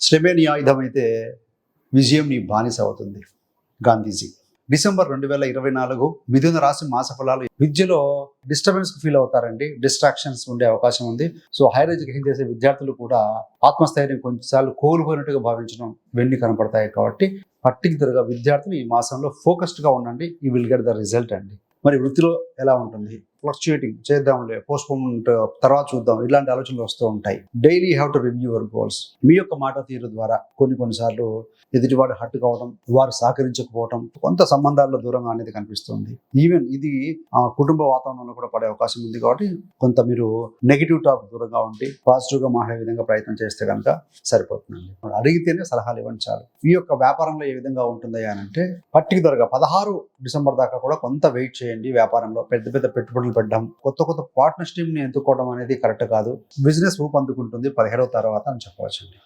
శ్రమే నీ ఆయుధమైతే విజయం నీ బానిస అవుతుంది. గాంధీజీ. డిసెంబర్ 2024 మిథున రాశి మాస ఫలాలు. విద్యలో డిస్టర్బెన్స్ ఫీల్ అవుతారండి. డిస్ట్రాక్షన్స్ ఉండే అవకాశం ఉంది. సో హైయర్ ఎడ్యుకేషన్ చేసే విద్యార్థులు కూడా ఆత్మస్థైర్యం కొంచెంసార్లు కోల్పోయినట్టుగా భావించడం ఇవన్నీ కనపడతాయి. కాబట్టి పర్టికులర్గా విద్యార్థులు ఈ మాసంలో ఫోకస్డ్గా ఉండండి. You will get the result అండి. మరి వృత్తిలో ఎలా ఉంటుంది? ఫ్లక్చుయేటింగ్, చేద్దాంలే, పోస్ట్పోన్మెంట్, తర్వాత చూద్దాం, ఇలాంటి ఆలోచనలు వస్తూ ఉంటాయి. Daily have to review your goals. మీ యొక్క మాట తీరు ద్వారా కొన్నిసార్లు ఎదుటివాడు హర్ట్ కావడం, వారు సహకరించకపోవడం, కొంత సంబంధాల్లో దూరంగా అనేది కనిపిస్తుంది. ఈవెన్ ఇది కుటుంబ వాతావరణంలో కూడా పడే అవకాశం ఉంది. కాబట్టి కొంత మీరు నెగిటివ్ టాక్ దూరంగా ఉండి పాజిటివ్గా మాట్లాడే విధంగా ప్రయత్నం చేస్తే కనుక సరిపోతుందండి. అడిగితేనే సలహాలు ఇవ్వండి చాలు. ఈ యొక్క వ్యాపారంలో ఏ విధంగా ఉంటుందా అని అంటే పర్టికులర్గా 16 డిసెంబర్ దాకా కూడా కొంత వెయిట్ చేయండి. వ్యాపారంలో పెద్ద పెద్ద పెట్టుబడులు పెట్టడం, కొత్త పార్ట్నర్షిప్ ని ఎన్నుకోవడం అనేది కరెక్ట్ కాదు. బిజినెస్ ఊపు అందుకుంటుంది 17వ తర్వాత అని చెప్పవచ్చండి.